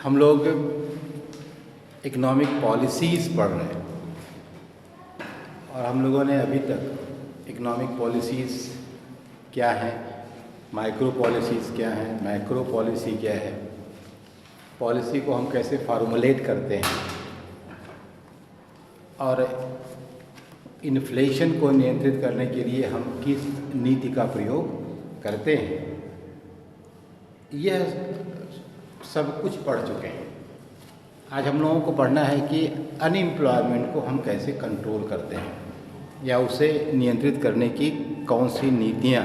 हम लोग economic policies पढ़ रहे हैं और हम लोगों ने अभी तक इकोनॉमिक पॉलिसीज़ क्या है, माइक्रो पॉलिसीज़ क्या है, मैक्रो पॉलिसी क्या है, पॉलिसी को हम कैसे फार्मूलेट करते हैं और इन्फ्लेशन को नियंत्रित करने के लिए हम किस नीति का प्रयोग करते हैं, यह सब कुछ पढ़ चुके हैं। आज हम लोगों को पढ़ना है कि अनएम्प्लॉयमेंट को हम कैसे कंट्रोल करते हैं या उसे नियंत्रित करने की कौन सी नीतियाँ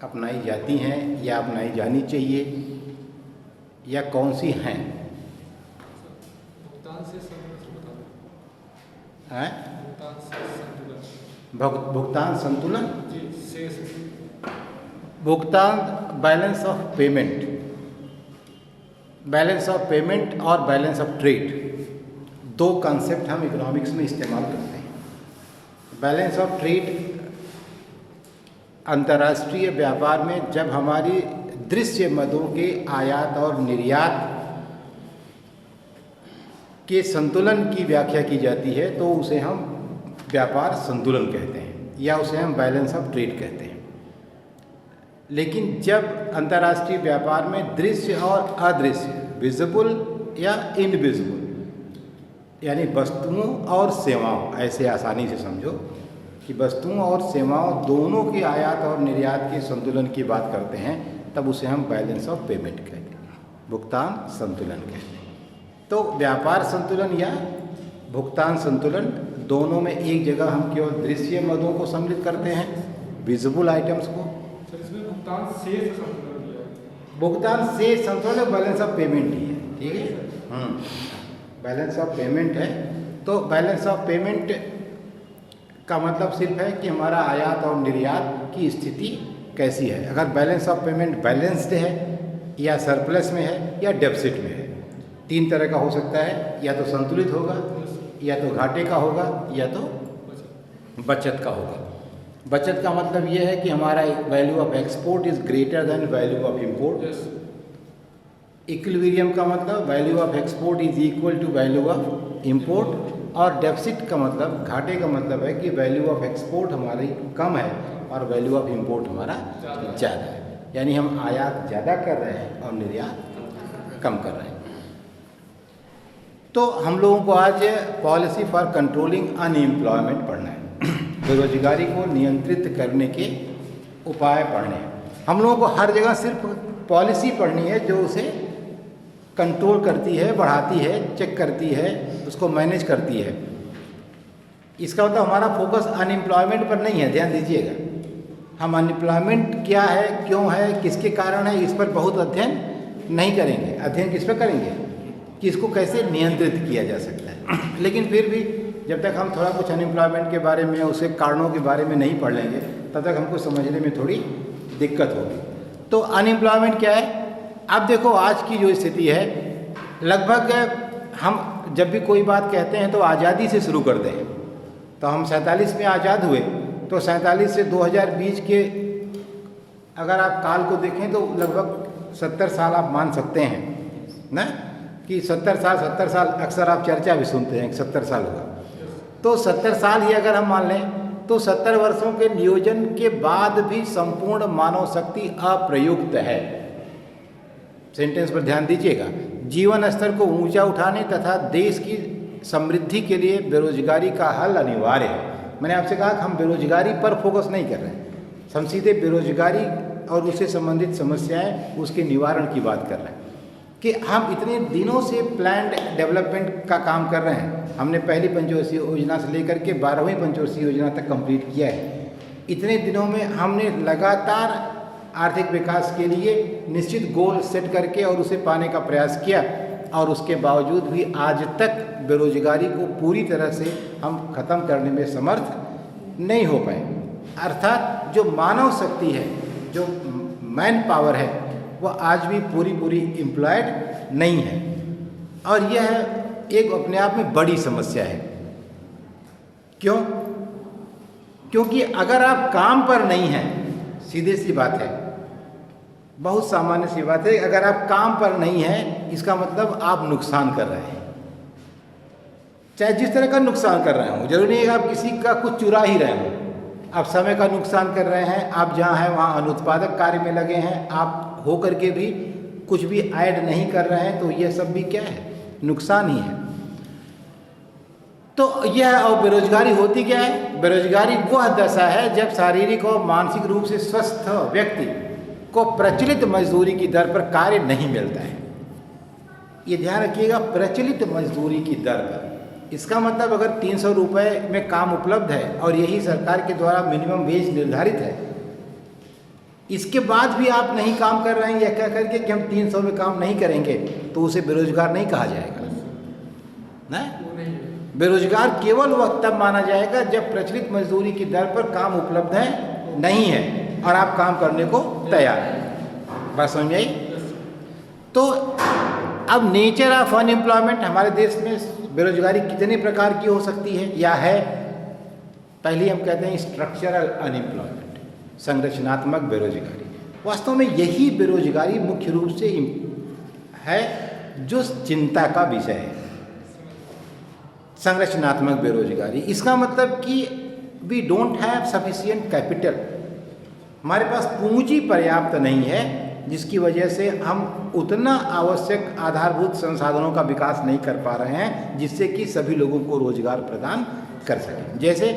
अपनाई जाती हैं या अपनाई जानी चाहिए या कौन सी हैं। भुगतान संतुलन, भुगतान balance of payment, balance of payment और बैलेंस ऑफ ट्रेड, दो कॉन्सेप्ट हम इकोनॉमिक्स में इस्तेमाल करते हैं। बैलेंस ऑफ ट्रेड अंतर्राष्ट्रीय व्यापार में जब हमारी दृश्य मदों के आयात और निर्यात के संतुलन की व्याख्या की जाती है तो उसे हम व्यापार संतुलन कहते हैं या उसे हम बैलेंस ऑफ ट्रेड कहते हैं। लेकिन जब अंतर्राष्ट्रीय व्यापार में दृश्य और अदृश्य, विजिबल या इनविजिबल, यानी वस्तुओं और सेवाओं, ऐसे आसानी से समझो कि वस्तुओं और सेवाओं दोनों के आयात और निर्यात के संतुलन की बात करते हैं, तब उसे हम बैलेंस ऑफ पेमेंट कहते हैं, भुगतान संतुलन कहते हैं। तो व्यापार संतुलन या भुगतान संतुलन दोनों में एक जगह हम केवल दृश्य मदों को सम्मिलित करते हैं, विजिबल आइटम्स को। भुगतान से संतुलन बैलेंस ऑफ पेमेंट ही है, ठीक है। बैलेंस ऑफ पेमेंट है तो बैलेंस ऑफ पेमेंट का मतलब सिर्फ है कि हमारा आयात और निर्यात की स्थिति कैसी है। अगर बैलेंस ऑफ पेमेंट बैलेंस्ड है या सरप्लस में है या डेफिसिट में है, तीन तरह का हो सकता है, या तो संतुलित होगा, या तो घाटे का होगा, या तो बचत का होगा। बचत का मतलब यह है कि हमारा value of export is greater than value of import. Equilibrium का मतलब value of export is equal to value of import. और डेफिसिट का मतलब, घाटे का मतलब है कि वैल्यू ऑफ एक्सपोर्ट हमारी कम है और वैल्यू ऑफ इंपोर्ट हमारा ज़्यादा है, यानी हम आयात ज़्यादा कर रहे हैं और निर्यात कम कर रहे हैं। तो हम लोगों को आज पॉलिसी फॉर कंट्रोलिंग अनएम्प्लॉयमेंट पढ़ना है, बेरोजगारी को नियंत्रित करने के उपाय पढ़ने हैं। हम लोगों को हर जगह सिर्फ पॉलिसी पढ़नी है जो उसे कंट्रोल करती है, बढ़ाती है, चेक करती है, उसको मैनेज करती है। इसका मतलब हमारा फोकस अनएम्प्लॉयमेंट पर नहीं है, ध्यान दीजिएगा। हम अनएम्प्लॉयमेंट क्या है, क्यों है, किसके कारण है, इस पर बहुत अध्ययन नहीं करेंगे। अध्ययन किस पर करेंगे कि इसको कैसे नियंत्रित किया जा सकता है। लेकिन फिर भी जब तक हम थोड़ा कुछ अनएम्प्लॉयमेंट के बारे में, उसके कारणों के बारे में नहीं पढ़ लेंगे, तब तक हमको समझने में थोड़ी दिक्कत होगी। तो अनएम्प्लॉयमेंट क्या है? अब देखो आज की जो स्थिति है, लगभग हम जब भी कोई बात कहते हैं तो आज़ादी से शुरू करते हैं। तो हम 47 में आज़ाद हुए, तो 47 से 2020 के अगर आप काल को देखें तो लगभग 70 साल आप मान सकते हैं ना, कि 70 साल अक्सर आप चर्चा भी सुनते हैं, 70 साल हुआ। तो 70 साल ही अगर हम मान लें तो 70 वर्षों के नियोजन के बाद भी संपूर्ण मानव शक्ति अप्रयुक्त है। सेंटेंस पर ध्यान दीजिएगा। जीवन स्तर को ऊंचा उठाने तथा देश की समृद्धि के लिए बेरोजगारी का हल अनिवार्य है। मैंने आपसे कहा कि हम बेरोजगारी पर फोकस नहीं कर रहे हैं, हम सीधे बेरोजगारी और उससे संबंधित समस्याएं, उसके निवारण की बात कर रहे हैं। कि हम इतने दिनों से प्लान्ड डेवलपमेंट का काम कर रहे हैं। हमने पहली पंचवर्षीय योजना से लेकर के 12वीं पंचवर्षीय योजना तक कंप्लीट किया है। इतने दिनों में हमने लगातार आर्थिक विकास के लिए निश्चित गोल सेट करके और उसे पाने का प्रयास किया, और उसके बावजूद भी आज तक बेरोजगारी को पूरी तरह से हम खत्म करने में समर्थ नहीं हो पाए। अर्थात जो मानव शक्ति है, जो मैन पावर है, वह आज भी पूरी एम्प्लॉयड नहीं है। और यह एक अपने आप में बड़ी समस्या है। क्यों? क्योंकि अगर आप काम पर नहीं हैं, सीधी सी बात है, बहुत सामान्य सी बात है। अगर आप काम पर नहीं हैं, इसका मतलब आप नुकसान कर रहे हैं, चाहे जिस तरह का नुकसान कर रहे हो। जरूरी नहीं है कि आप किसी का कुछ चुरा ही रहे हो। आप समय का नुकसान कर रहे हैं, आप जहाँ हैं वहाँ अनुत्पादक कार्य में लगे हैं, आप हो करके भी कुछ भी ऐड नहीं कर रहे हैं, तो ये सब भी क्या है, नुकसान ही है। तो यह और बेरोजगारी होती क्या है? बेरोजगारी वह दशा है जब शारीरिक और मानसिक रूप से स्वस्थ व्यक्ति को प्रचलित मजदूरी की दर पर कार्य नहीं मिलता है। ये ध्यान रखिएगा, प्रचलित मजदूरी की दर पर। इसका मतलब अगर 300 रुपये में काम उपलब्ध है और यही सरकार के द्वारा मिनिमम वेज निर्धारित है, इसके बाद भी आप नहीं काम कर रहे हैं, यह कह करके कि हम 300 में काम नहीं करेंगे, तो उसे बेरोजगार नहीं कहा जाएगा ना। बेरोजगार केवल वह तब माना जाएगा जब प्रचलित मजदूरी की दर पर काम उपलब्ध है, नहीं है और आप काम करने को तैयार हैं। बात समझ आई? तो अब नेचर ऑफ अनएम्प्लॉयमेंट, हमारे देश में बेरोजगारी कितने प्रकार की हो सकती है या है? पहले हम कहते हैं स्ट्रक्चरल अनएम्प्लॉयमेंट, संरचनात्मक बेरोजगारी। वास्तव में यही बेरोजगारी मुख्य रूप से है जो चिंता का विषय है, संरचनात्मक बेरोजगारी। इसका मतलब कि we don't have sufficient capital, हमारे पास पूंजी पर्याप्त नहीं है, जिसकी वजह से हम उतना आवश्यक आधारभूत संसाधनों का विकास नहीं कर पा रहे हैं जिससे कि सभी लोगों को रोजगार प्रदान कर सकें। जैसे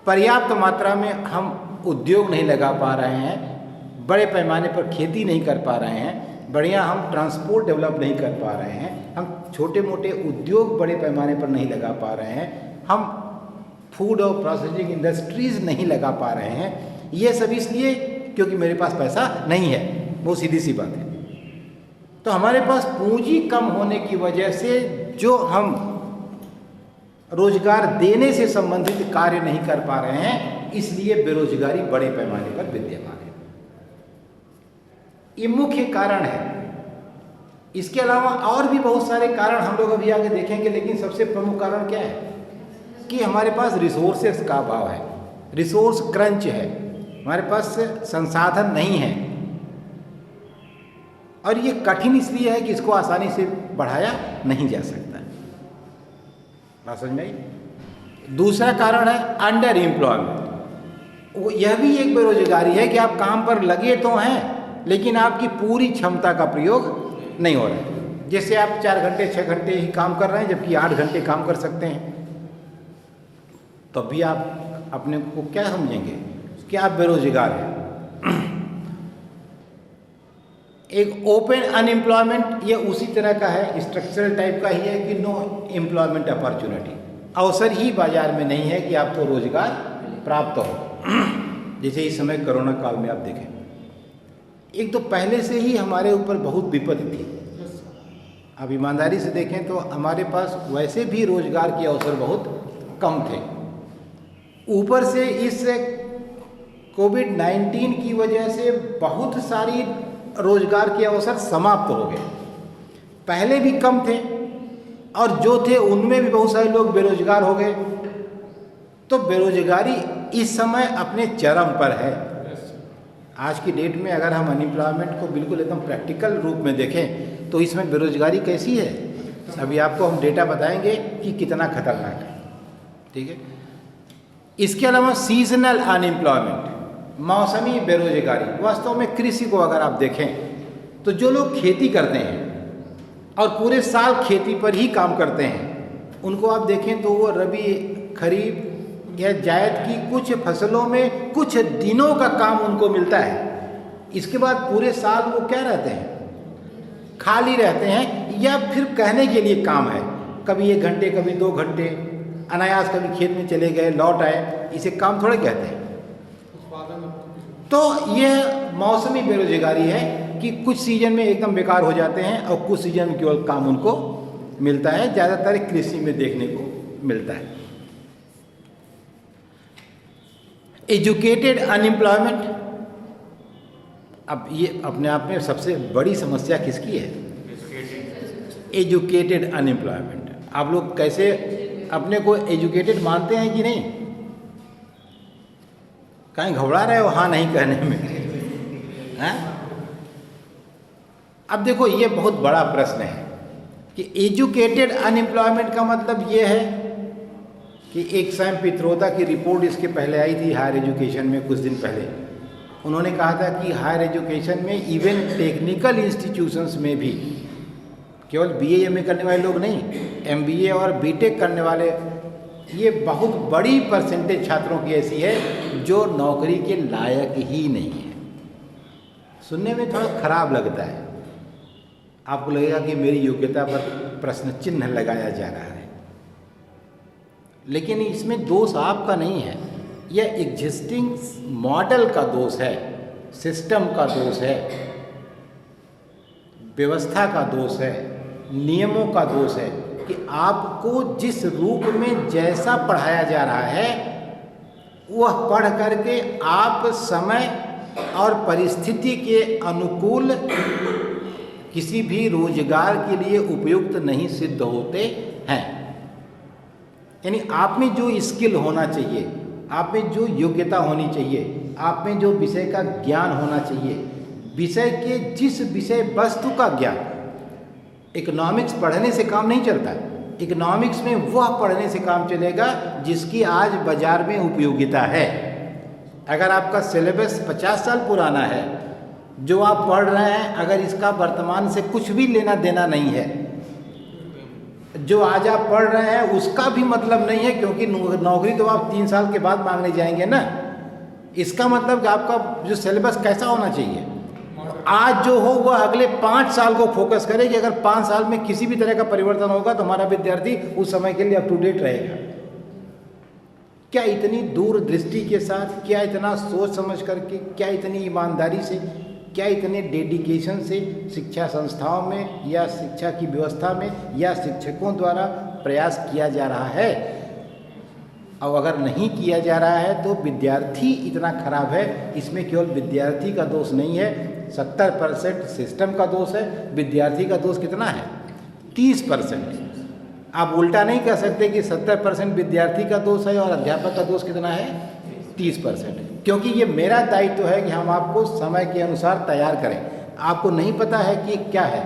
पर्याप्त मात्रा में हम उद्योग नहीं लगा पा रहे हैं, बड़े पैमाने पर खेती नहीं कर पा रहे हैं, बढ़िया हम ट्रांसपोर्ट डेवलप नहीं कर पा रहे हैं, हम छोटे मोटे उद्योग बड़े पैमाने पर नहीं लगा पा रहे हैं, हम फूड और प्रोसेसिंग इंडस्ट्रीज नहीं लगा पा रहे हैं। ये सब इसलिए क्योंकि मेरे पास पैसा नहीं है, वो सीधी सी बात है। तो हमारे पास पूंजी कम होने की वजह से जो हम रोजगार देने से संबंधित कार्य नहीं कर पा रहे हैं, इसलिए बेरोजगारी बड़े पैमाने पर विद्यमान है। ये मुख्य कारण है। इसके अलावा और भी बहुत सारे कारण हम लोग अभी आगे देखेंगे, लेकिन सबसे प्रमुख कारण क्या है कि हमारे पास रिसोर्सेस का अभाव है, रिसोर्स क्रंच है, हमारे पास संसाधन नहीं है। और ये कठिन इसलिए है कि इसको आसानी से बढ़ाया नहीं जा सकता। बात समझ में आई? दूसरा कारण है अंडर एम्प्लॉयमेंट। यह भी एक बेरोजगारी है कि आप काम पर लगे तो हैं, लेकिन आपकी पूरी क्षमता का प्रयोग नहीं हो रहा है। जैसे आप 4 घंटे 6 घंटे ही काम कर रहे हैं, जबकि 8 घंटे काम कर सकते हैं, तब भी आप अपने को क्या समझेंगे कि आप बेरोजगार हैं। एक ओपन अनएम्प्लॉयमेंट, ये उसी तरह का है, स्ट्रक्चरल टाइप का ही है कि नो एम्प्लॉयमेंट अपॉर्चुनिटी, अवसर ही बाजार में नहीं है कि आपको रोजगार प्राप्त हो। जैसे इस समय कोरोना काल में आप देखें, एक तो पहले से ही हमारे ऊपर बहुत विपत्ति थी। अब ईमानदारी से देखें तो हमारे पास वैसे भी रोजगार के अवसर बहुत कम थे, ऊपर से इस कोविड-19 की वजह से बहुत सारी रोजगार के अवसर समाप्त हो गए। पहले भी कम थे और जो थे उनमें भी बहुत सारे लोग बेरोजगार हो गए। तो बेरोजगारी इस समय अपने चरम पर है। आज की डेट में अगर हम अनएम्प्लॉयमेंट को बिल्कुल एकदम प्रैक्टिकल रूप में देखें तो इसमें बेरोजगारी कैसी है, अभी आपको हम डेटा बताएंगे कि कितना खतरनाक है। ठीक है। इसके अलावा सीजनल अनएम्प्लॉयमेंट, मौसमी बेरोजगारी। वास्तव में कृषि को अगर आप देखें तो जो लोग खेती करते हैं और पूरे साल खेती पर ही काम करते हैं, उनको आप देखें तो वो रबी, खरीफ या जायद की कुछ फसलों में कुछ दिनों का काम उनको मिलता है। इसके बाद पूरे साल वो क्या रहते हैं, खाली रहते हैं, या फिर कहने के लिए काम है, कभी 1 घंटे कभी 2 घंटे अनायास कभी खेत में चले गए लौट आए, इसे काम थोड़े कहते हैं। तो यह मौसमी बेरोजगारी है कि कुछ सीजन में एकदम बेकार हो जाते हैं और कुछ सीजन में केवल काम उनको मिलता है। ज़्यादातर कृषि में देखने को मिलता है। एजुकेटेड अनएम्प्लॉयमेंट, अब ये अपने आप में सबसे बड़ी समस्या किसकी है? Educated unemployment. आप लोग कैसे अपने को एजुकेटेड मानते हैं कि नहीं? कहीं घबरा रहे हो हाँ नहीं कहने में? हैं? अब देखो ये बहुत बड़ा प्रश्न है कि एजुकेटेड अनएम्प्लॉयमेंट का मतलब ये है कि एक सैम पित्रोदा की रिपोर्ट इसके पहले आई थी हायर एजुकेशन में कुछ दिन पहले। उन्होंने कहा था कि हायर एजुकेशन में इवन टेक्निकल इंस्टीट्यूशंस में भी केवल बीए एमए करने वाले लोग नहीं, एमबीए और बीटेक करने वाले, ये बहुत बड़ी परसेंटेज छात्रों की ऐसी है जो नौकरी के लायक ही नहीं है। सुनने में थोड़ा खराब लगता है, आपको लगेगा कि मेरी योग्यता पर प्रश्न चिन्ह लगाया जा रहा है, लेकिन इसमें दोष आपका नहीं है, यह एग्जिस्टिंग मॉडल का दोष है, सिस्टम का दोष है, व्यवस्था का दोष है, नियमों का दोष है कि आपको जिस रूप में जैसा पढ़ाया जा रहा है वह पढ़ करके आप समय और परिस्थिति के अनुकूल किसी भी रोजगार के लिए उपयुक्त नहीं सिद्ध होते हैं। यानी आप में जो स्किल होना चाहिए, आप में जो योग्यता होनी चाहिए, आप में जो विषय का ज्ञान होना चाहिए, विषय के जिस विषय वस्तु का ज्ञान, इकोनॉमिक्स पढ़ने से काम नहीं चलता। इकोनॉमिक्स में वह पढ़ने से काम चलेगा जिसकी आज बाजार में उपयोगिता है। अगर आपका सिलेबस 50 साल पुराना है, जो आप पढ़ रहे हैं, अगर इसका वर्तमान से कुछ भी लेना देना नहीं है, जो आज आप पढ़ रहे हैं उसका भी मतलब नहीं है, क्योंकि नौकरी तो आप 3 साल के बाद मांगने जाएंगे ना। इसका मतलब कि आपका जो सिलेबस कैसा होना चाहिए, आज जो हो वह अगले 5 साल को फोकस करे कि अगर 5 साल में किसी भी तरह का परिवर्तन होगा तो हमारा विद्यार्थी उस समय के लिए अप टू डेट रहेगा। क्या इतनी दूरदृष्टि के साथ, क्या इतना सोच समझ करके, क्या इतनी ईमानदारी से, क्या इतने डेडिकेशन से शिक्षा संस्थाओं में या शिक्षा की व्यवस्था में या शिक्षकों द्वारा प्रयास किया जा रहा है। और अगर नहीं किया जा रहा है तो विद्यार्थी इतना खराब है, इसमें केवल विद्यार्थी का दोष नहीं है, 70% सिस्टम का दोष है। विद्यार्थी का दोष कितना है? 30%। आप उल्टा नहीं कह सकते कि 70% विद्यार्थी का दोष है और अध्यापक का दोष कितना है? 30%। क्योंकि ये मेरा दायित्व है कि हम आपको समय के अनुसार तैयार करें। आपको नहीं पता है कि क्या है,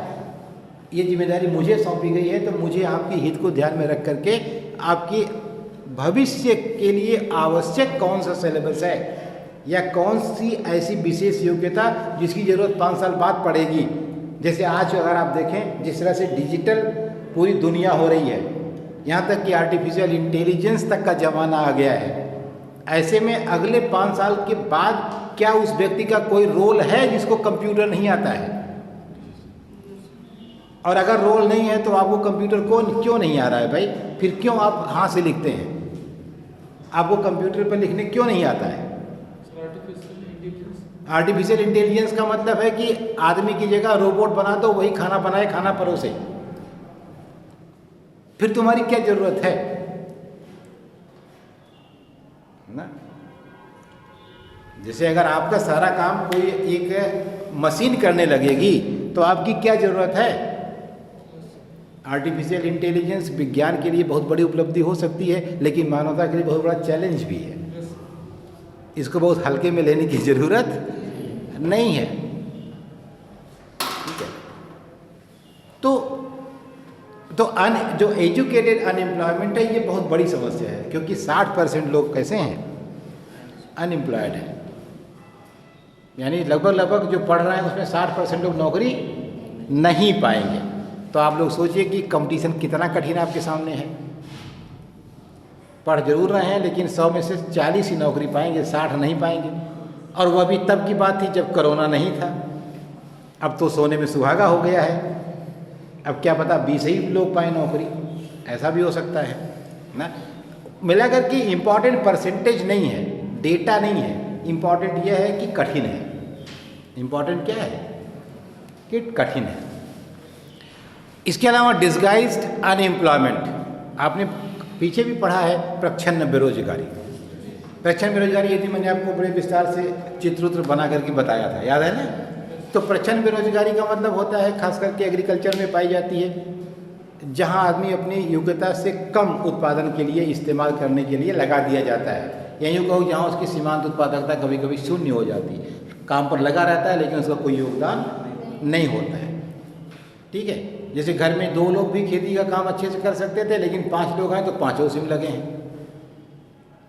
ये जिम्मेदारी मुझे सौंपी गई है, तो मुझे आपके हित को ध्यान में रख करके आपकी भविष्य के लिए आवश्यक कौन सा सिलेबस है या कौन सी ऐसी विशेष योग्यता जिसकी ज़रूरत 5 साल बाद पड़ेगी। जैसे आज अगर आप देखें जिस तरह से डिजिटल पूरी दुनिया हो रही है, यहाँ तक कि आर्टिफिशियल इंटेलिजेंस तक का ज़माना आ गया है, ऐसे में अगले 5 साल के बाद क्या उस व्यक्ति का कोई रोल है जिसको कंप्यूटर नहीं आता है? और अगर रोल नहीं है तो आपको कंप्यूटर क्यों नहीं आ रहा है भाई? फिर क्यों आप हाथ से लिखते हैं? आपको कंप्यूटर पर लिखने क्यों नहीं आता है? आर्टिफिशियल इंटेलिजेंस का मतलब है कि आदमी की जगह रोबोट बना दो, वही खाना बनाए, खाना परोसे। फिर तुम्हारी क्या जरूरत है ना? जैसे अगर आपका सारा काम कोई एक मशीन करने लगेगी तो आपकी क्या जरूरत है? आर्टिफिशियल इंटेलिजेंस विज्ञान के लिए बहुत बड़ी उपलब्धि हो सकती है, लेकिन मानवता के लिए बहुत बड़ा चैलेंज भी है। इसको बहुत हल्के में लेने की जरूरत नहीं है। ठीक है, जो एजुकेटेड अनएम्प्लॉयमेंट है ये बहुत बड़ी समस्या है, क्योंकि 60% लोग कैसे हैं? अनएम्प्लॉयड हैं। यानी लगभग जो पढ़ रहे हैं उसमें 60% लोग नौकरी नहीं पाएंगे। तो आप लोग सोचिए कि कंपटीशन कितना कठिन आपके सामने है। पढ़ जरूर रहे हैं लेकिन 100 में से 40 ही नौकरी पाएंगे, 60 नहीं पाएंगे। और वह भी तब की बात थी जब कोरोना नहीं था। अब तो सोने में सुहागा हो गया है। अब क्या पता 20 ही लोग पाए नौकरी, ऐसा भी हो सकता है ना। मिला कर के इम्पॉर्टेंट परसेंटेज नहीं है, डेटा नहीं है, इम्पॉर्टेंट यह है कि कठिन है। इम्पॉर्टेंट क्या है? कि कठिन है। इसके अलावा डिस्गाइज्ड अनएम्प्लॉयमेंट, आपने पीछे भी पढ़ा है, प्रच्छन्न बेरोजगारी। प्रच्छन्न बेरोजगारी यदि मैंने आपको बड़े विस्तार से चित्र बना करके बताया था, याद है ना? तो प्रच्छन्न बेरोजगारी का मतलब होता है खास करके एग्रीकल्चर में पाई जाती है, जहां आदमी अपनी योग्यता से कम उत्पादन के लिए इस्तेमाल करने के लिए लगा दिया जाता है। या यूँ कहूँ जहाँ उसकी सीमांत उत्पादकता कभी कभी शून्य हो जाती है, काम पर लगा रहता है लेकिन उसका कोई योगदान नहीं होता है। ठीक है। जैसे घर में 2 लोग भी खेती का काम अच्छे से कर सकते थे, लेकिन 5 लोग हैं तो 5 उसी में लगे हैं।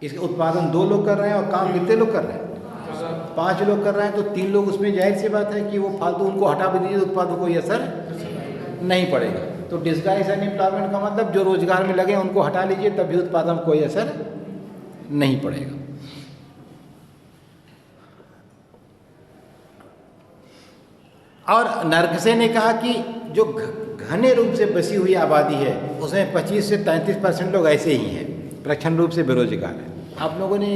इसके उत्पादन 2 लोग कर रहे हैं और काम कितने लोग कर रहे हैं? 5 लोग कर रहे हैं, तो 3 लोग उसमें जाहिर सी बात है कि वो फालतू उनको हटा भी दीजिए तो उत्पादन को कोई असर नहीं पड़ेगा। तो डिस्गाइज अनएम्प्लॉयमेंट का मतलब जो रोजगार में लगे उनको हटा लीजिए, तब भी उत्पादन में कोई असर नहीं पड़ेगा। और नरगसे ने कहा कि जो घने रूप से बसी हुई आबादी है उसमें 25 से 33% लोग ऐसे ही हैं, प्रच्छन्न रूप से बेरोजगार हैं। आप लोगों ने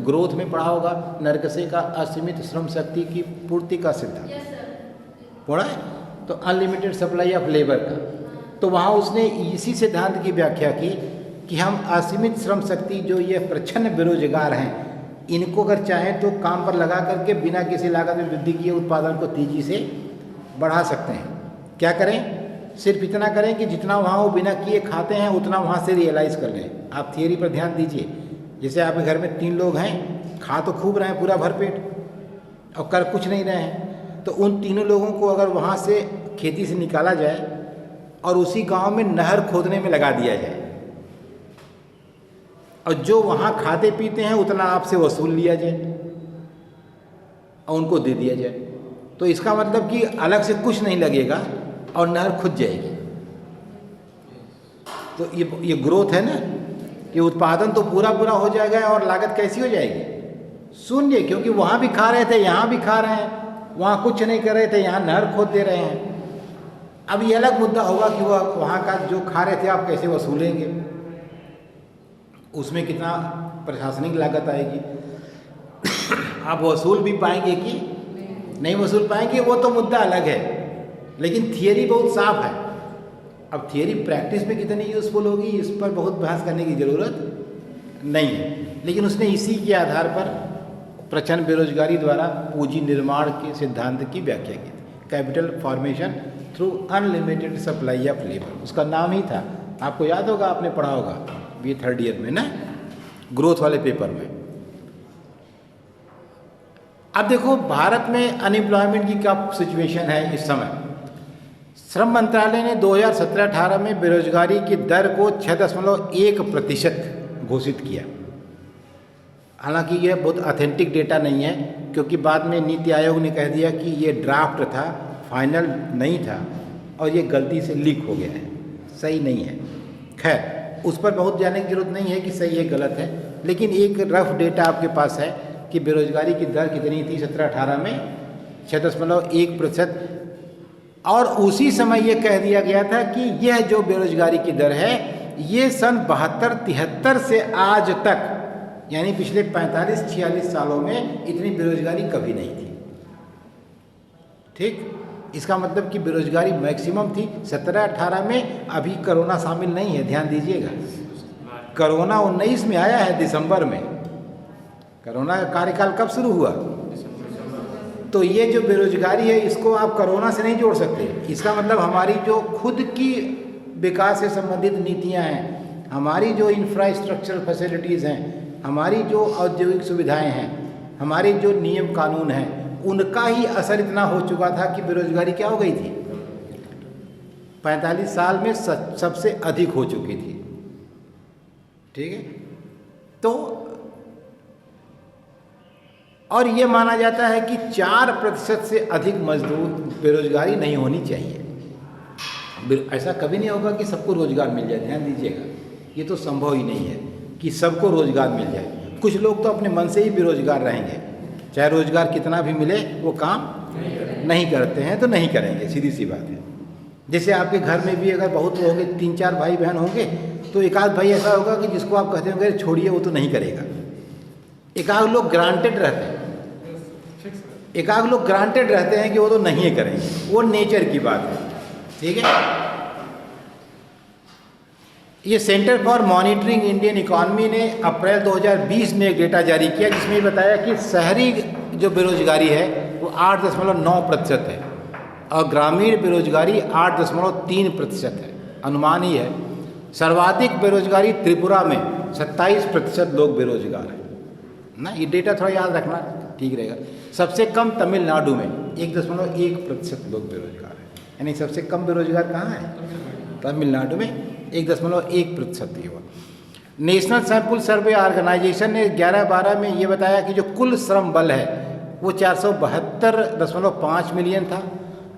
ग्रोथ में पढ़ा होगा नरगसे का असीमित श्रम शक्ति की पूर्ति का सिद्धांत पढ़ा है, तो अनलिमिटेड सप्लाई ऑफ लेबर का। तो वहाँ उसने इसी सिद्धांत की व्याख्या की कि हम असीमित श्रम शक्ति जो ये प्रच्छन्न बेरोजगार हैं इनको अगर चाहें तो काम पर लगा करके बिना किसी लागत में वृद्धि किए उत्पादन को तेजी से बढ़ा सकते हैं। क्या करें? सिर्फ इतना करें कि जितना वहाँ वो बिना किए खाते हैं उतना वहाँ से रियलाइज़ कर लें। आप थियरी पर ध्यान दीजिए। जैसे आपके घर में 3 लोग हैं, खा तो खूब रहे हैं पूरा भरपेट और कर कुछ नहीं रहे हैं, तो उन तीनों लोगों को अगर वहाँ से खेती से निकाला जाए और उसी गांव में नहर खोदने में लगा दिया जाए और जो वहाँ खाते पीते हैं उतना आपसे वसूल लिया जाए और उनको दे दिया जाए, तो इसका मतलब कि अलग से कुछ नहीं लगेगा और नहर खुद जाएगी। तो ये ग्रोथ है ना, कि उत्पादन तो पूरा हो जाएगा और लागत कैसी हो जाएगी? शून्य, क्योंकि वहाँ भी खा रहे थे यहाँ भी खा रहे हैं, वहाँ कुछ नहीं कर रहे थे यहाँ नहर खोद दे रहे हैं। अब ये अलग मुद्दा होगा कि वह वहाँ का जो खा रहे थे आप कैसे वसूलेंगे, उसमें कितना प्रशासनिक लागत आएगी, आप वसूल भी पाएंगे कि नहीं वसूल पाएंगे, वो तो मुद्दा अलग है। लेकिन थियरी बहुत साफ है। अब थियरी प्रैक्टिस में कितनी यूज़फुल होगी इस पर बहुत बहस करने की ज़रूरत नहीं है, लेकिन उसने इसी के आधार पर प्रच्छन्न बेरोजगारी द्वारा पूंजी निर्माण के सिद्धांत की व्याख्या की थी। Capital formation through unlimited supply of labour, उसका नाम ही था। आपको याद होगा, आपने पढ़ा होगा BA 3rd ईयर में ना, ग्रोथ वाले पेपर में। अब देखो भारत में अनएम्प्लॉयमेंट की क्या सिचुएशन है इस समय। श्रम मंत्रालय ने 2017-18 में बेरोजगारी की दर को 6.1% घोषित किया। हालांकि यह बहुत ऑथेंटिक डेटा नहीं है, क्योंकि बाद में नीति आयोग ने कह दिया कि ये ड्राफ्ट था, फाइनल नहीं था और ये गलती से लीक हो गया है, सही नहीं है। खैर उस पर बहुत जाने की जरूरत नहीं है कि सही है गलत है, लेकिन एक रफ डेटा आपके पास है कि बेरोजगारी की दर कितनी थी 17-18 में, 6.1%। और उसी समय ये कह दिया गया था कि यह जो बेरोजगारी की दर है ये सन 72-73 से आज तक, यानी पिछले 45-46 सालों में इतनी बेरोजगारी कभी नहीं थी। ठीक, इसका मतलब कि बेरोजगारी मैक्सिमम थी 17-18 में। अभी कोरोना शामिल नहीं है, ध्यान दीजिएगा। कोरोना 19 में आया है दिसंबर में। कोरोना का कार्यकाल कब शुरू हुआ? तो ये जो बेरोजगारी है इसको आप कोरोना से नहीं जोड़ सकते। इसका मतलब हमारी जो खुद की विकास से संबंधित नीतियां हैं, हमारी जो इंफ्रास्ट्रक्चरल फैसिलिटीज़ हैं, हमारी जो औद्योगिक सुविधाएं हैं, हमारे जो नियम कानून हैं, उनका ही असर इतना हो चुका था कि बेरोजगारी क्या हो गई थी, 45 साल में सबसे अधिक हो चुकी थी। ठीक है, तो और ये माना जाता है कि 4% से अधिक मजदूर बेरोजगारी नहीं होनी चाहिए। ऐसा कभी नहीं होगा कि सबको रोजगार मिल जाए, ध्यान दीजिएगा, ये तो संभव ही नहीं है कि सबको रोजगार मिल जाए। कुछ लोग तो अपने मन से ही बेरोजगार रहेंगे, चाहे रोजगार कितना भी मिले वो काम नहीं करते हैं तो नहीं करेंगे, सीधी सी बात है। जैसे आपके घर में भी अगर बहुत होंगे, 3-4 भाई बहन होंगे, तो एक आध भाई ऐसा होगा कि जिसको आप कहते होंगे छोड़िए वो तो नहीं करेगा। एक आध लोग ग्रांटेड रहते हैं, एक आध लोग ग्रांटेड रहते हैं कि वो तो नहीं करेंगे, वो नेचर की बात है। ठीक है, ये centre for monitoring Indian economy ने अप्रैल 2020 में एक डेटा जारी किया जिसमें बताया कि शहरी जो बेरोजगारी है वो 8.9% है और ग्रामीण बेरोजगारी 8.3% है। अनुमान ही है। सर्वाधिक बेरोजगारी त्रिपुरा में 27% लोग बेरोजगार हैं ना, ये डेटा थोड़ा याद रखना ठीक रहेगा। सबसे कम तमिलनाडु में 1.1% लोग बेरोजगार हैं, यानी सबसे कम बेरोजगार कहाँ है? तमिलनाडु में 1.1% हुआ। नेशनल सैंपल सर्वे ऑर्गेनाइजेशन ने 11-12 में ये बताया कि जो कुल श्रम बल है वो 472.5 मिलियन था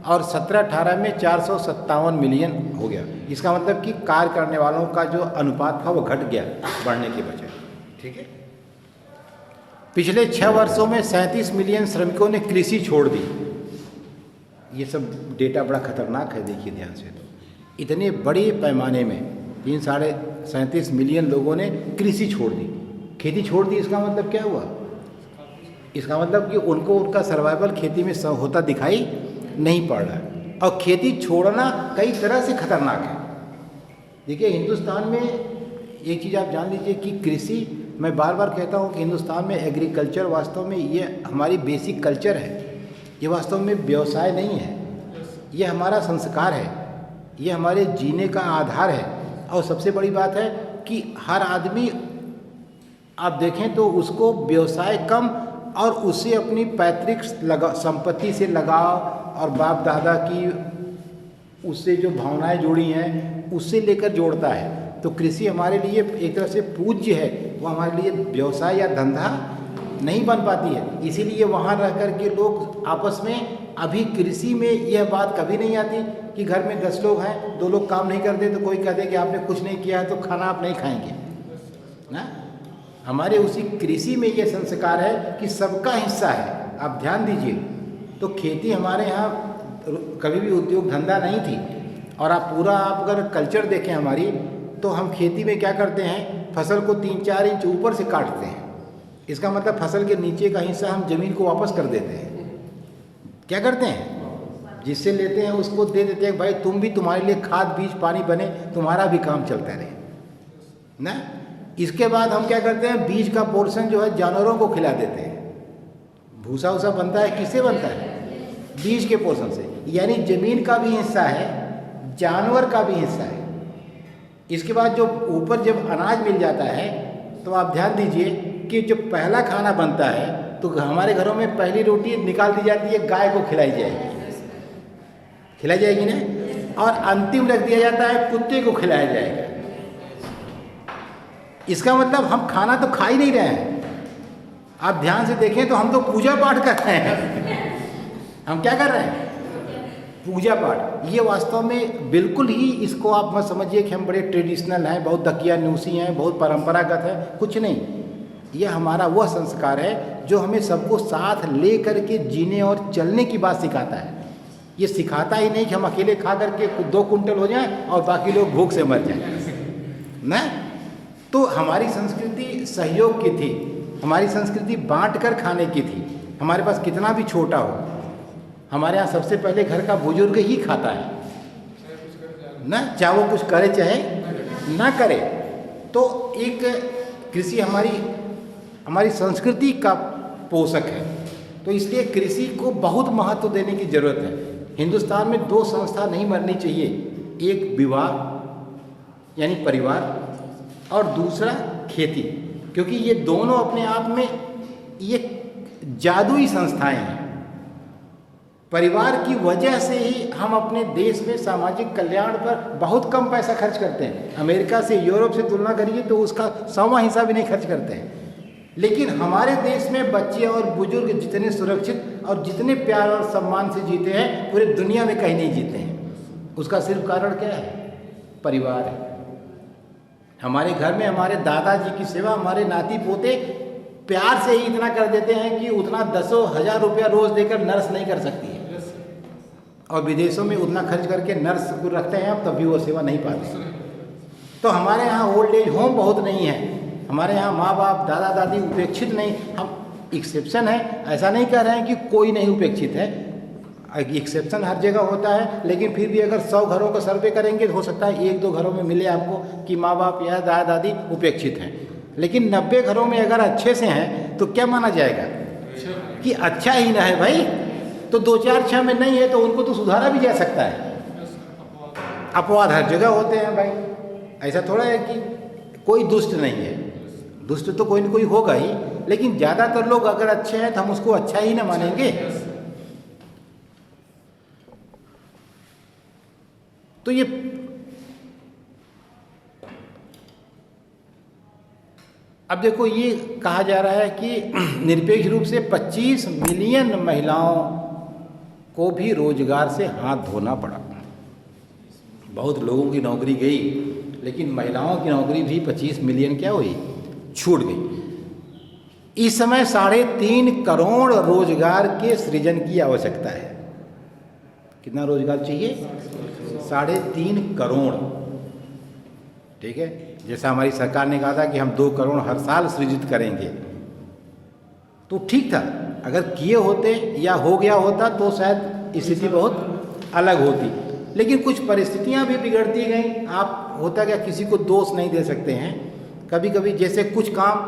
और 17-18 में 457 मिलियन हो गया। इसका मतलब कि कार्य करने वालों का जो अनुपात था वो घट गया बढ़ने के बजाय। ठीक है, पिछले 6 वर्षों में 37 मिलियन श्रमिकों ने कृषि छोड़ दी। ये सब डेटा बड़ा खतरनाक है, देखिए ध्यान से। तो इतने बड़े पैमाने में 37 मिलियन लोगों ने कृषि छोड़ दी, खेती छोड़ दी। इसका मतलब क्या हुआ? इसका मतलब कि उनको उनका सर्वाइवल खेती में होता दिखाई नहीं पड़ रहा है। और खेती छोड़ना कई तरह से खतरनाक है। देखिए हिंदुस्तान में एक चीज़ आप जान लीजिए कि कृषि, मैं बार बार कहता हूँ कि हिंदुस्तान में एग्रीकल्चर वास्तव में ये हमारी बेसिक कल्चर है। ये वास्तव में व्यवसाय नहीं है, ये हमारा संस्कार है, ये हमारे जीने का आधार है। और सबसे बड़ी बात है कि हर आदमी आप देखें तो उसको व्यवसाय कम और उससे अपनी पैतृक संपत्ति से लगाव और बाप दादा की उससे जो भावनाएं जुड़ी हैं उससे लेकर जोड़ता है। तो कृषि हमारे लिए एक तरह से पूज्य है, वो हमारे लिए व्यवसाय या धंधा नहीं बन पाती है। इसीलिए वहाँ रह कर के लोग आपस में, अभी कृषि में यह बात कभी नहीं आती कि घर में 10 लोग हैं, 2 लोग काम नहीं करते तो कोई कहते कि आपने कुछ नहीं किया है तो खाना आप नहीं खाएंगे ना। हमारे उसी कृषि में ये संस्कार है कि सबका हिस्सा है। आप ध्यान दीजिए तो खेती हमारे यहाँ कभी भी उद्योग धंधा नहीं थी। और आप अगर कल्चर देखें हमारी, तो हम खेती में क्या करते हैं, फसल को 3-4 इंच ऊपर से काटते हैं। इसका मतलब फसल के नीचे का हिस्सा हम ज़मीन को वापस कर देते हैं। क्या करते हैं, जिससे लेते हैं उसको दे देते हैं, भाई तुम भी, तुम्हारे लिए खाद बीज पानी बने, तुम्हारा भी काम चलता रहे ना। इसके बाद हम क्या करते हैं, बीज का पोर्शन जो है जानवरों को खिला देते हैं। भूसा वूसा बनता है, किससे बनता है? बीज के पोर्शन से। यानी ज़मीन का भी हिस्सा है, जानवर का भी हिस्सा है। इसके बाद जो ऊपर जब अनाज मिल जाता है तो आप ध्यान दीजिए कि जो पहला खाना बनता है तो हमारे घरों में पहली रोटी निकाल दी जाती है, गाय को खिलाई जाएगी ना, और अंतिम रख दिया जाता है, कुत्ते को खिलाया जाएगा। इसका मतलब हम खाना तो खा ही नहीं रहे हैं। आप ध्यान से देखें तो हम तो पूजा पाठ कर रहे हैं। हम क्या कर रहे हैं? पूजा पाठ। ये वास्तव में बिल्कुल ही, इसको आप मत समझिए कि हम बड़े ट्रेडिशनल हैं, बहुत दकियानूसी हैं, बहुत परंपरागत हैं, कुछ नहीं। यह हमारा वह संस्कार है जो हमें सबको साथ ले करके जीने और चलने की बात सिखाता है। ये सिखाता ही नहीं कि हम अकेले खा करके 2 कुंटल हो जाएं और बाकी लोग भूख से मर जाएं ना। तो हमारी संस्कृति सहयोग की थी, हमारी संस्कृति बांट कर खाने की थी। हमारे पास कितना भी छोटा हो, हमारे यहाँ सबसे पहले घर का बुजुर्ग ही खाता है ना, चाहे वो कुछ करे चाहे ना करे। तो एक कृषि हमारी संस्कृति का पोषक है। तो इसलिए कृषि को बहुत महत्व देने की ज़रूरत है। हिंदुस्तान में 2 संस्था नहीं मरनी चाहिए, एक विवाह यानी परिवार और दूसरा खेती, क्योंकि ये दोनों अपने आप में ये जादुई संस्थाएं हैं। परिवार की वजह से ही हम अपने देश में सामाजिक कल्याण पर बहुत कम पैसा खर्च करते हैं। अमेरिका से, यूरोप से तुलना करिए तो उसका 100वां हिस्सा भी नहीं खर्च करते हैं। लेकिन हमारे देश में बच्चे और बुजुर्ग जितने सुरक्षित और जितने प्यार और सम्मान से जीते हैं, पूरी दुनिया में कहीं नहीं जीते हैं। उसका सिर्फ कारण क्या है? परिवार है। हमारे घर में हमारे दादाजी की सेवा हमारे नाती पोते प्यार से ही इतना कर देते हैं कि उतना 10,000 रुपया रोज देकर नर्स नहीं कर सकती है। और विदेशों में उतना खर्च करके नर्स को रखते हैं आप, तब भी वो सेवा नहीं पाते। तो हमारे यहाँ ओल्ड एज होम बहुत नहीं है। हमारे यहाँ माँ बाप दादा दादी उपेक्षित नहीं, हम एक्सेप्शन है, ऐसा नहीं कह रहे हैं कि कोई नहीं उपेक्षित है, एक्सेप्शन हर जगह होता है। लेकिन फिर भी अगर 100 घरों का सर्वे करेंगे तो हो सकता है 1-2 घरों में मिले आपको कि माँ बाप या दादा दादी उपेक्षित हैं। लेकिन 90 घरों में अगर अच्छे से हैं तो क्या माना जाएगा कि अच्छा ही ना है भाई। तो 2-4-6 में नहीं है तो उनको तो सुधारा भी जा सकता है। अपवाद हर जगह होते हैं भाई, ऐसा थोड़ा है कि कोई दुष्ट नहीं है, दुष्ट तो कोई न कोई होगा ही। लेकिन ज़्यादातर लोग अगर अच्छे हैं तो हम उसको अच्छा ही ना मानेंगे। तो ये अब देखो, ये कहा जा रहा है कि निरपेक्ष रूप से 25 मिलियन महिलाओं को भी रोजगार से हाथ धोना पड़ा। बहुत लोगों की नौकरी गई, लेकिन महिलाओं की नौकरी भी 25 मिलियन क्या हुई, छूट गई। इस समय 3.5 करोड़ रोजगार के सृजन की आवश्यकता है। कितना रोजगार चाहिए? 3.5 करोड़। ठीक है, जैसा हमारी सरकार ने कहा था कि हम 2 करोड़ हर साल सृजित करेंगे, तो ठीक था। अगर किए होते या हो गया होता तो शायद स्थिति बहुत अलग होती, लेकिन कुछ परिस्थितियां भी बिगड़ती गई। आप होता क्या, किसी को दोष नहीं दे सकते हैं। कभी कभी जैसे कुछ काम,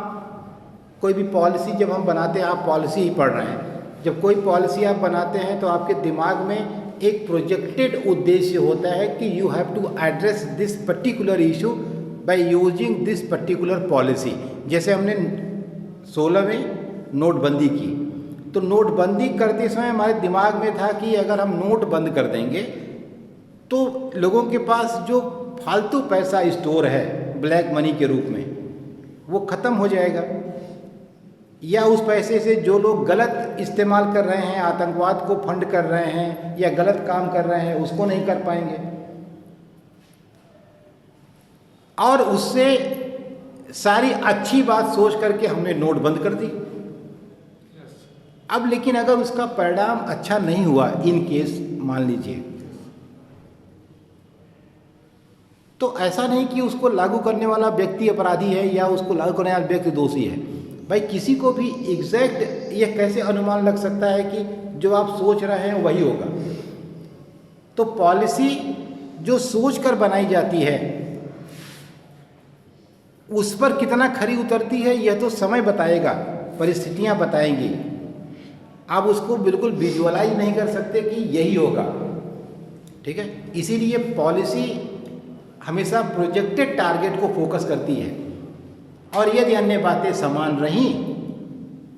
कोई भी पॉलिसी जब हम बनाते हैं, आप पॉलिसी ही पढ़ रहे हैं, जब कोई पॉलिसी आप बनाते हैं तो आपके दिमाग में एक प्रोजेक्टेड उद्देश्य होता है कि you have to address this particular issue by using this particular policy. जैसे हमने 16 में नोटबंदी की, तो नोटबंदी करते समय हमारे दिमाग में था कि अगर हम नोट बंद कर देंगे तो लोगों के पास जो फालतू पैसा स्टोर है ब्लैक मनी के रूप में, वो ख़त्म हो जाएगा, या उस पैसे से जो लोग गलत इस्तेमाल कर रहे हैं, आतंकवाद को फंड कर रहे हैं या गलत काम कर रहे हैं, उसको नहीं कर पाएंगे। और उससे सारी अच्छी बात सोच करके हमने नोट बंद कर दी। अब लेकिन अगर उसका परिणाम अच्छा नहीं हुआ, इन केस मान लीजिए, तो ऐसा नहीं कि उसको लागू करने वाला व्यक्ति अपराधी है या उसको लागू करने वाला व्यक्ति दोषी है। भाई किसी को भी एग्जैक्ट ये कैसे अनुमान लग सकता है कि जो आप सोच रहे हैं वही होगा। तो पॉलिसी जो सोच कर बनाई जाती है उस पर कितना खरी उतरती है यह तो समय बताएगा, परिस्थितियां बताएंगी। आप उसको बिल्कुल विजुअलाइज नहीं कर सकते कि यही होगा। ठीक है, इसीलिए पॉलिसी हमेशा प्रोजेक्टेड टारगेट को फोकस करती है, और यदि अन्य बातें समान रहीं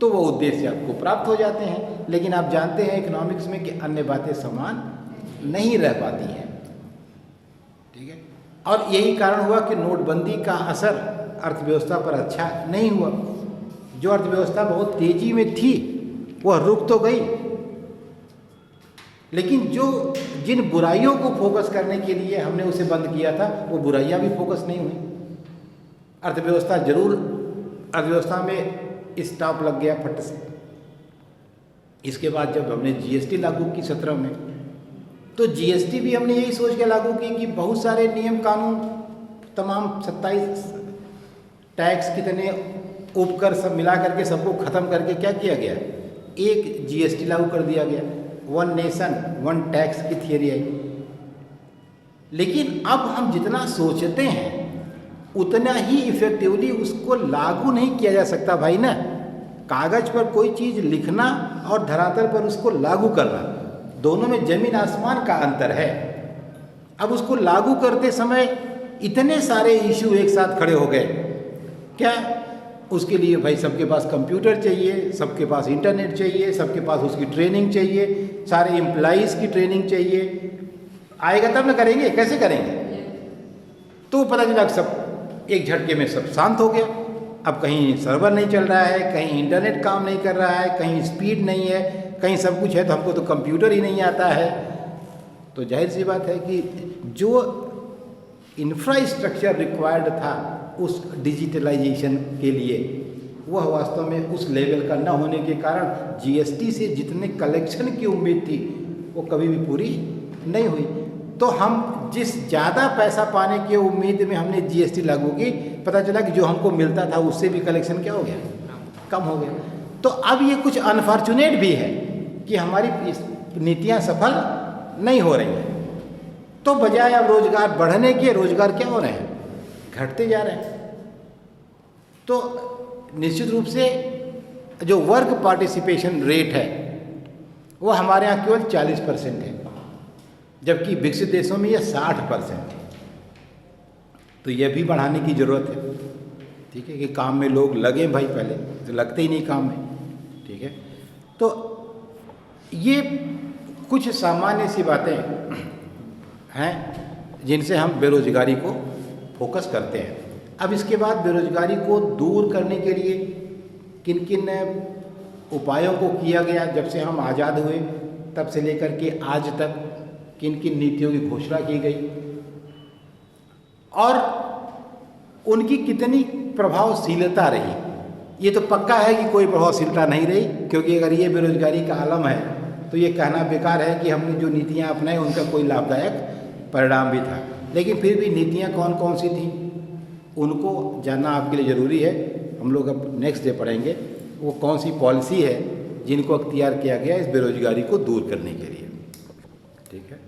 तो वो उद्देश्य आपको प्राप्त हो जाते हैं। लेकिन आप जानते हैं इकोनॉमिक्स में कि अन्य बातें समान नहीं रह पाती हैं। ठीक है, और यही कारण हुआ कि नोटबंदी का असर अर्थव्यवस्था पर अच्छा नहीं हुआ। जो अर्थव्यवस्था बहुत तेजी में थी वह रुक तो गई, लेकिन जिन बुराइयों को फोकस करने के लिए हमने उसे बंद किया था वो बुराइयां भी फोकस नहीं हुई। अर्थव्यवस्था में स्टॉप लग गया फट से। इसके बाद जब हमने जीएसटी लागू की 17 में, तो जीएसटी भी हमने यही सोच के लागू की कि बहुत सारे नियम कानून, तमाम 27 टैक्स कितने उपकर सब मिला करके सबको ख़त्म करके क्या किया गया, एक जीएसटी लागू कर दिया गया। 1 नेशन 1 टैक्स की थियरी आई। लेकिन अब हम जितना सोचते हैं उतना ही इफेक्टिवली उसको लागू नहीं किया जा सकता भाई ना। कागज पर कोई चीज़ लिखना और धरातल पर उसको लागू करना, दोनों में जमीन आसमान का अंतर है। अब उसको लागू करते समय इतने सारे इश्यू एक साथ खड़े हो गए। क्या उसके लिए भाई सबके पास कंप्यूटर चाहिए, सबके पास इंटरनेट चाहिए, सबके पास उसकी ट्रेनिंग चाहिए, सारे एम्प्लॉइज़ की ट्रेनिंग चाहिए। आएगा तब ना करेंगे, कैसे करेंगे? तो पता चला सब एक झटके में सब शांत हो गया। अब कहीं सर्वर नहीं चल रहा है, कहीं इंटरनेट काम नहीं कर रहा है, कहीं स्पीड नहीं है, कहीं सब कुछ है तो हमको तो कंप्यूटर ही नहीं आता है। तो जाहिर सी बात है कि जो इंफ्रास्ट्रक्चर रिक्वायर्ड था उस डिजिटलाइजेशन के लिए, वह वास्तव में उस लेवल का न होने के कारण जीएसटी से जितने कलेक्शन की उम्मीद थी वो कभी भी पूरी नहीं हुई। तो हम जिस ज़्यादा पैसा पाने की उम्मीद में हमने जीएसटी लागू की, पता चला कि जो हमको मिलता था उससे भी कलेक्शन क्या हो गया, कम हो गया। तो अब ये कुछ अनफॉर्चुनेट भी है कि हमारी नीतियाँ सफल नहीं हो रही हैं। तो बजाय अब रोजगार बढ़ने के, रोजगार क्या हो रहे हैं, घटते जा रहे हैं। तो निश्चित रूप से जो वर्क पार्टिसिपेशन रेट है वो हमारे यहाँ केवल 40% है, जबकि विकसित देशों में यह 60% है। तो यह भी बढ़ाने की ज़रूरत है। ठीक है, कि काम में लोग लगे भाई, पहले तो लगते ही नहीं काम में। ठीक है, तो ये कुछ सामान्य सी बातें हैं जिनसे हम बेरोजगारी को फोकस करते हैं। अब इसके बाद बेरोजगारी को दूर करने के लिए किन किन उपायों को किया गया, जब से हम आज़ाद हुए तब से लेकर के आज तक किन किन नीतियों की घोषणा की गई और उनकी कितनी प्रभावशीलता रही। ये तो पक्का है कि कोई प्रभावशीलता नहीं रही, क्योंकि अगर ये बेरोजगारी का आलम है तो ये कहना बेकार है कि हमने जो नीतियाँ अपनाई उनका कोई लाभदायक परिणाम भी था। लेकिन फिर भी नीतियाँ कौन कौन सी थी उनको जानना आपके लिए ज़रूरी है। हम लोग अब नेक्स्ट डे पढ़ेंगे वो कौन सी पॉलिसी है जिनको अख्तियार किया गया इस बेरोजगारी को दूर करने के लिए। ठीक है।